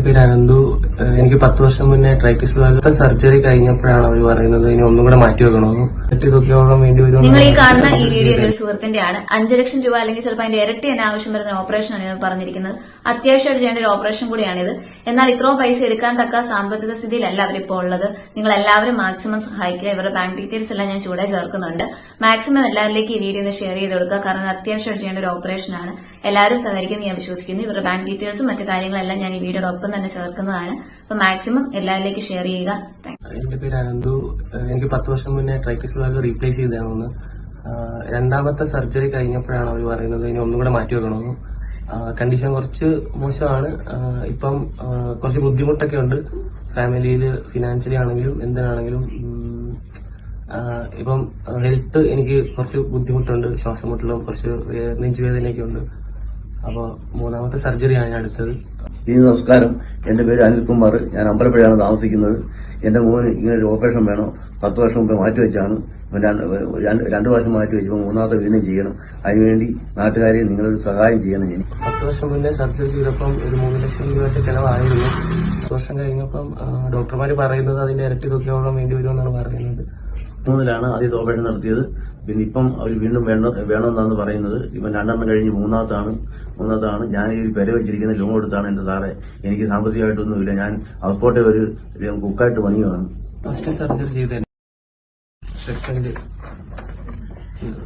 എന്റെ പേര് അനന്തു. എനിക്ക് 10 വർഷം മുന്നേ ട്രൈക്കിസ്വാലത്തെ സർജറി കഴിഞ്ഞപ്പോഴാണ് അവർ പറയുന്നത് ഇനി ഒന്നും കൂടെ മാറ്റി വെക്കണമെന്ന്. ഇതൊക്കെ വേണ്ടി വരും. നിങ്ങൾ ഈ കാണുന്ന ഈ വീഡിയോ ഒരു സുഹൃത്തിന്റെയാണ്. 5 ലക്ഷം രൂപ അല്ലെങ്കിൽ ചിലപ്പോൾ അതിന്റെ ഇരട്ടി തന്നെ ആവശ്യം വരുന്ന ഓപ്പറേഷനാണ് ഇവർ പറഞ്ഞിരിക്കുന്നത്. അത്യാവശ്യമായിട്ട് ചെയ്യേണ്ട ഒരു ഓപ്പറേഷൻ കൂടിയാണിത്. എന്നാൽ ഇത്രയും പൈസ എടുക്കാൻ തക്ക സാമ്പത്തിക സ്ഥിതിയിലല്ല അവരിപ്പോൾ ഉള്ളത്. നിങ്ങൾ എല്ലാവരും മാക്സിമം സഹായിക്കുക. ഇവരുടെ ബാങ്ക് ഡീറ്റെയിൽസ് എല്ലാം ഞാൻ ചൂടെ ചേർക്കുന്നുണ്ട്. മാക്സിമം എല്ലാവരിലേക്കും ഈ വീഡിയോ ഒന്ന് ഷെയർ ചെയ്ത് കൊടുക്കുക. കാരണം അത്യാവശ്യമായിട്ട് ചെയ്യേണ്ട ഒരു ഓപ്പറേഷനാണ്. എല്ലാവരും സഹകരിക്കുന്നു ഞാൻ വിശ്വസിക്കുന്നു. ഇവരുടെ ബാങ്ക് ഡീറ്റെയിൽസും മറ്റു കാര്യങ്ങളെല്ലാം ഞാൻ ഈ വീഡിയോയുടെ ഒപ്പം തന്നെ ചേർക്കുന്നതാണ്. അപ്പൊ മാക്സിമം എല്ലാവരിലേക്കും ഷെയർ ചെയ്യുക. എന്റെ പേര് അനന്തു. എനിക്ക് 10 വർഷം മുന്നേ ട്രൈക്കിസ്വാല റീപ്ലേസ് ചെയ്തതാണെന്ന്. രണ്ടാമത്തെ സർജറി കഴിഞ്ഞപ്പോഴാണ് അവർ പറയുന്നത് ഇനി ഒന്നും കൂടെ മാറ്റി വെക്കണമെന്ന്. കണ്ടീഷൻ കുറച്ച് മോശമാണ്. ഇപ്പം കുറച്ച് ബുദ്ധിമുട്ടൊക്കെ ഉണ്ട് ഫാമിലിയിൽ, ഫിനാൻഷ്യലി ആണെങ്കിലും എന്തിനാണെങ്കിലും. ഇപ്പം ഹെൽത്ത് എനിക്ക് കുറച്ച് ബുദ്ധിമുട്ടുണ്ട്, ശ്വാസമുട്ടലും കുറച്ച് നെഞ്ചുവേദനയൊക്കെ ഉണ്ട്. അപ്പോൾ 3ാമത്തെ സർജറിയാണ് ഞാൻ എടുത്തത്. നമസ്കാരം, എന്റെ പേര് അനിൽകുമാർ. ഞാൻ അമ്പലപ്പുഴയാണ് താമസിക്കുന്നത്. എന്റെ മോന് ഇങ്ങനെ ഒരു ഓപ്പറേഷൻ വേണം. 10 വർഷം മുമ്പ് മാറ്റിവെച്ചാണ്. 2 വർഷം മാറ്റിവെച്ചപ്പോൾ 3ാമത്തെ വീണ്ടും ചെയ്യണം. അതിനുവേണ്ടി നാട്ടുകാരെ നിങ്ങളൊരു സഹായം ചെയ്യണം. ഞാൻ 10 വർഷം മുന്നേ സർജറി ചെയ്തപ്പം ഒരു 3 ലക്ഷം രൂപയുടെ ചെലവായിരുന്നു. 10 വർഷം കഴിഞ്ഞപ്പം ഡോക്ടർമാർ പറയുന്നത് അതിന്റെ ഇരട്ടി തുകയോളം വേണ്ടി വരുമെന്നാണ് പറയുന്നത്. 3ലാണ് ആദ്യത്തെ ഓപ്പറേഷൻ നടത്തിയത്. പിന്നെ ഇപ്പം അവർ വീണ്ടും വേണമെന്നാണ് പറയുന്നത്. ഇപ്പം 2 കഴിഞ്ഞ് 3ാമത്താണ്. ഞാൻ ഈ പെര വെച്ചിരിക്കുന്ന ലോൺ എടുത്താണ് എന്റെ സാറേ. എനിക്ക് സാമ്പത്തികമായിട്ടൊന്നുമില്ല. ഞാൻ ഹൗസ് ബോട്ടെ ഒരു കുക്കായിട്ട് പണിയുമാണ്. ഫസ്റ്റ് സർജറി ചെയ്തത് സെക്കൻഡ് ചെയ്തു.